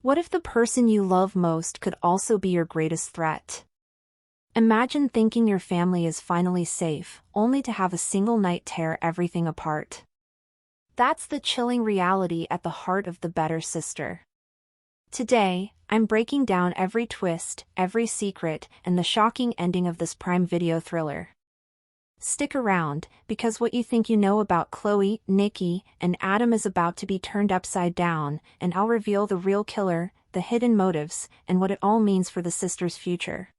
What if the person you love most could also be your greatest threat? Imagine thinking your family is finally safe, only to have a single night tear everything apart. That's the chilling reality at the heart of The Better Sister. Today, I'm breaking down every twist, every secret, and the shocking ending of this Prime Video thriller. Stick around, because what you think you know about Chloe, Nicky, and Adam is about to be turned upside down, and I'll reveal the real killer, the hidden motives, and what it all means for the sisters' future.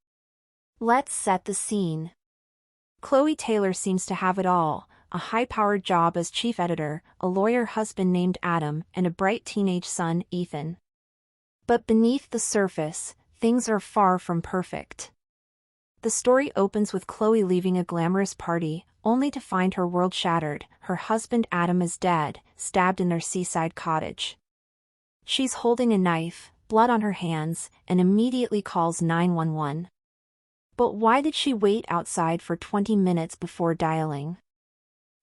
Let's set the scene. Chloe Taylor seems to have it all: a high-powered job as chief editor, a lawyer husband named Adam, and a bright teenage son, Ethan. But beneath the surface, things are far from perfect. The story opens with Chloe leaving a glamorous party, only to find her world shattered. Her husband Adam is dead, stabbed in their seaside cottage. She's holding a knife, blood on her hands, and immediately calls 911. But why did she wait outside for 20 minutes before dialing?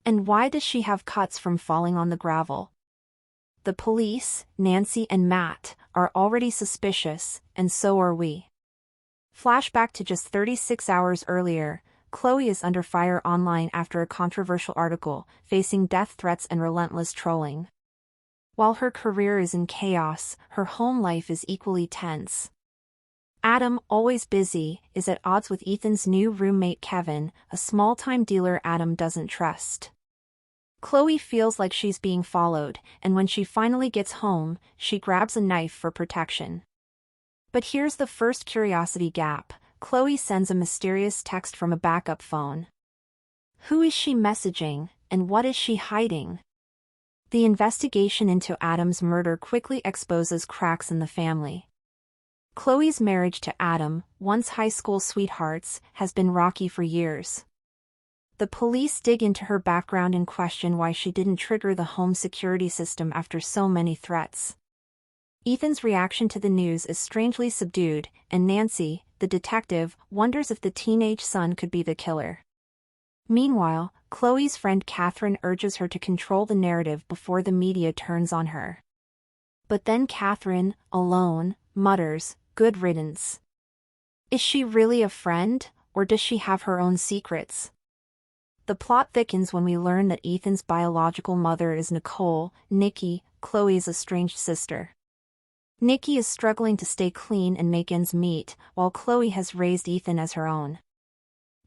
And why does she have cuts from falling on the gravel? The police, Nancy and Matt, are already suspicious, and so are we. Flashback to just 36 hours earlier, Chloe is under fire online after a controversial article, facing death threats and relentless trolling. While her career is in chaos, her home life is equally tense. Adam, always busy, is at odds with Ethan's new roommate Kevin, a small-time dealer Adam doesn't trust. Chloe feels like she's being followed, and when she finally gets home, she grabs a knife for protection. But here's the first curiosity gap: Chloe sends a mysterious text from a backup phone. Who is she messaging, and what is she hiding? The investigation into Adam's murder quickly exposes cracks in the family. Chloe's marriage to Adam, once high school sweethearts, has been rocky for years. The police dig into her background and question why she didn't trigger the home security system after so many threats. Ethan's reaction to the news is strangely subdued, and Nancy, the detective, wonders if the teenage son could be the killer. Meanwhile, Chloe's friend Catherine urges her to control the narrative before the media turns on her. But then Catherine, alone, mutters, "Good riddance." Is she really a friend, or does she have her own secrets? The plot thickens when we learn that Ethan's biological mother is Nicole, Nicky, Chloe's estranged sister. Nicky is struggling to stay clean and make ends meet, while Chloe has raised Ethan as her own.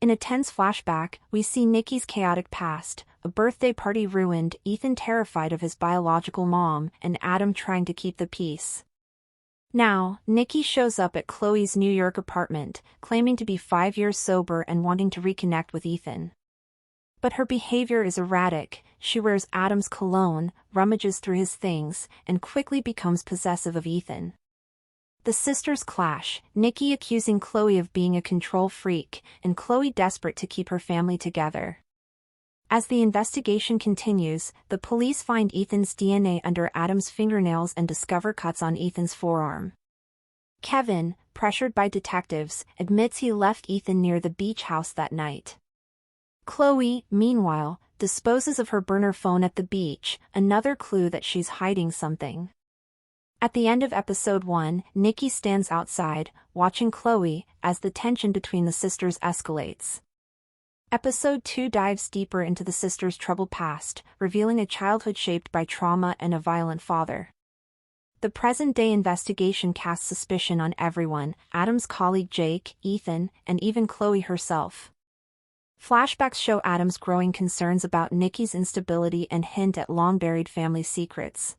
In a tense flashback, we see Nicky's chaotic past: a birthday party ruined, Ethan terrified of his biological mom, and Adam trying to keep the peace. Now, Nicky shows up at Chloe's New York apartment, claiming to be 5 years sober and wanting to reconnect with Ethan. But her behavior is erratic. She wears Adam's cologne, rummages through his things, and quickly becomes possessive of Ethan. The sisters clash, Nicky accusing Chloe of being a control freak, and Chloe desperate to keep her family together. As the investigation continues, the police find Ethan's DNA under Adam's fingernails and discover cuts on Ethan's forearm. Kevin, pressured by detectives, admits he left Ethan near the beach house that night. Chloe, meanwhile, disposes of her burner phone at the beach, another clue that she's hiding something. At the end of episode 1, Nicky stands outside, watching Chloe, as the tension between the sisters escalates. Episode 2 dives deeper into the sisters' troubled past, revealing a childhood shaped by trauma and a violent father. The present-day investigation casts suspicion on everyone: Adam's colleague Jake, Ethan, and even Chloe herself. Flashbacks show Adam's growing concerns about Nicky's instability and hint at long-buried family secrets.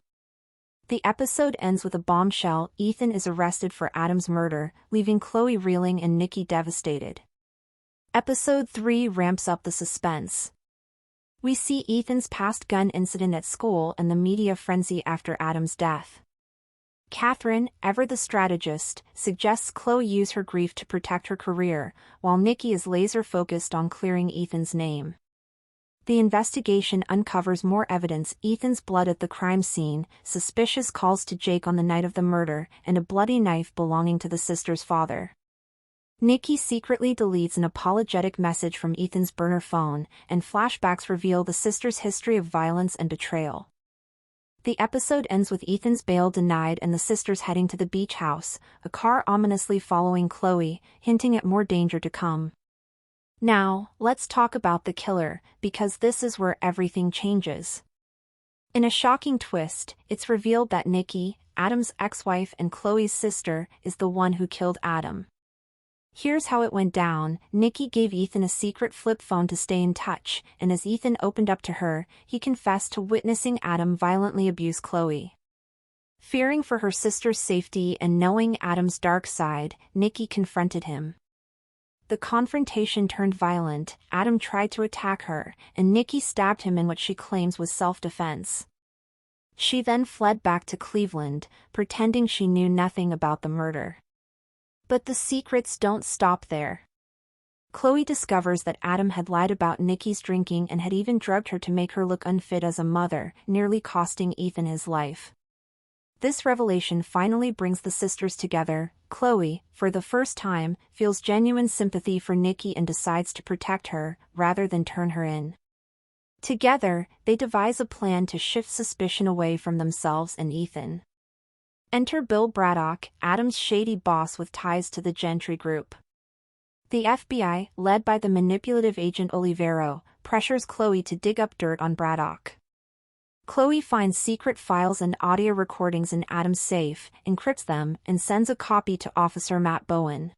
The episode ends with a bombshell: Ethan is arrested for Adam's murder, leaving Chloe reeling and Nicky devastated. Episode 3 ramps up the suspense. We see Ethan's past gun incident at school and the media frenzy after Adam's death. Catherine, ever the strategist, suggests Chloe use her grief to protect her career, while Nicky is laser-focused on clearing Ethan's name. The investigation uncovers more evidence: Ethan's blood at the crime scene, suspicious calls to Jake on the night of the murder, and a bloody knife belonging to the sister's father. Nicky secretly deletes an apologetic message from Ethan's burner phone, and flashbacks reveal the sisters' history of violence and betrayal. The episode ends with Ethan's bail denied and the sisters heading to the beach house, a car ominously following Chloe, hinting at more danger to come. Now, let's talk about the killer, because this is where everything changes. In a shocking twist, it's revealed that Nicky, Adam's ex-wife and Chloe's sister, is the one who killed Adam. Here's how it went down. Nicky gave Ethan a secret flip phone to stay in touch, and as Ethan opened up to her, he confessed to witnessing Adam violently abuse Chloe. Fearing for her sister's safety and knowing Adam's dark side, Nicky confronted him. The confrontation turned violent. Adam tried to attack her, and Nicky stabbed him in what she claims was self-defense. She then fled back to Cleveland, pretending she knew nothing about the murder. But the secrets don't stop there. Chloe discovers that Adam had lied about Nicky's drinking and had even drugged her to make her look unfit as a mother, nearly costing Ethan his life. This revelation finally brings the sisters together. Chloe, for the first time, feels genuine sympathy for Nicky and decides to protect her, rather than turn her in. Together, they devise a plan to shift suspicion away from themselves and Ethan. Enter Bill Braddock, Adam's shady boss with ties to the Gentry Group. The FBI, led by the manipulative agent Olivero, pressures Chloe to dig up dirt on Braddock. Chloe finds secret files and audio recordings in Adam's safe, encrypts them, and sends a copy to Officer Matt Bowen.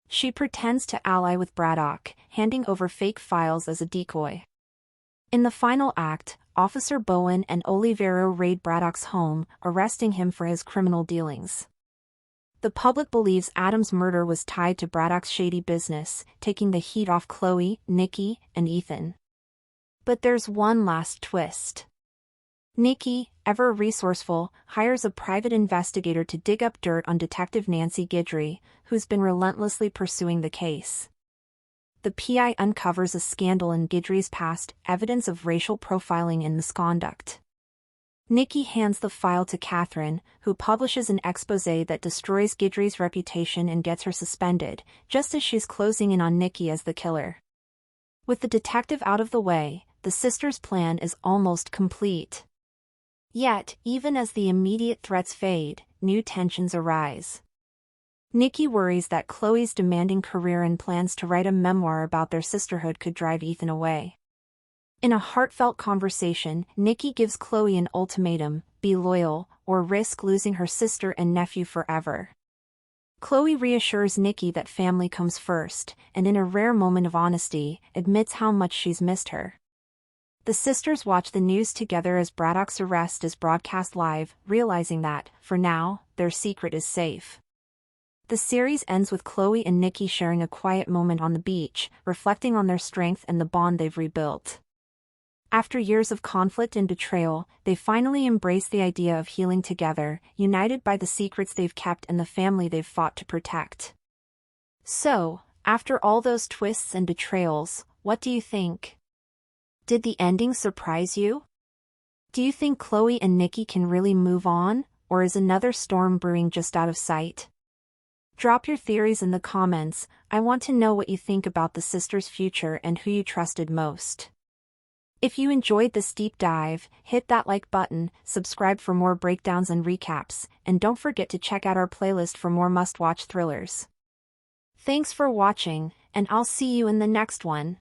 She pretends to ally with Braddock, handing over fake files as a decoy. In the final act, Officer Bowen and Olivero raid Braddock's home, arresting him for his criminal dealings. The public believes Adam's murder was tied to Braddock's shady business, taking the heat off Chloe, Nicky, and Ethan. But there's one last twist. Nicky, ever resourceful, hires a private investigator to dig up dirt on Detective Nancy Guidry, who's been relentlessly pursuing the case. The PI uncovers a scandal in Guidry's past, evidence of racial profiling and misconduct. Nicky hands the file to Catherine, who publishes an exposé that destroys Guidry's reputation and gets her suspended, just as she's closing in on Nicky as the killer. With the detective out of the way, the sisters' plan is almost complete. Yet, even as the immediate threats fade, new tensions arise. Nicky worries that Chloe's demanding career and plans to write a memoir about their sisterhood could drive Ethan away. In a heartfelt conversation, Nicky gives Chloe an ultimatum: be loyal, or risk losing her sister and nephew forever. Chloe reassures Nicky that family comes first, and in a rare moment of honesty, admits how much she's missed her. The sisters watch the news together as Braddock's arrest is broadcast live, realizing that, for now, their secret is safe. The series ends with Chloe and Nicky sharing a quiet moment on the beach, reflecting on their strength and the bond they've rebuilt. After years of conflict and betrayal, they finally embrace the idea of healing together, united by the secrets they've kept and the family they've fought to protect. So, after all those twists and betrayals, what do you think? Did the ending surprise you? Do you think Chloe and Nicky can really move on, or is another storm brewing just out of sight? Drop your theories in the comments. I want to know what you think about the sisters' future and who you trusted most. If you enjoyed this deep dive, hit that like button, subscribe for more breakdowns and recaps, and don't forget to check out our playlist for more must-watch thrillers. Thanks for watching, and I'll see you in the next one.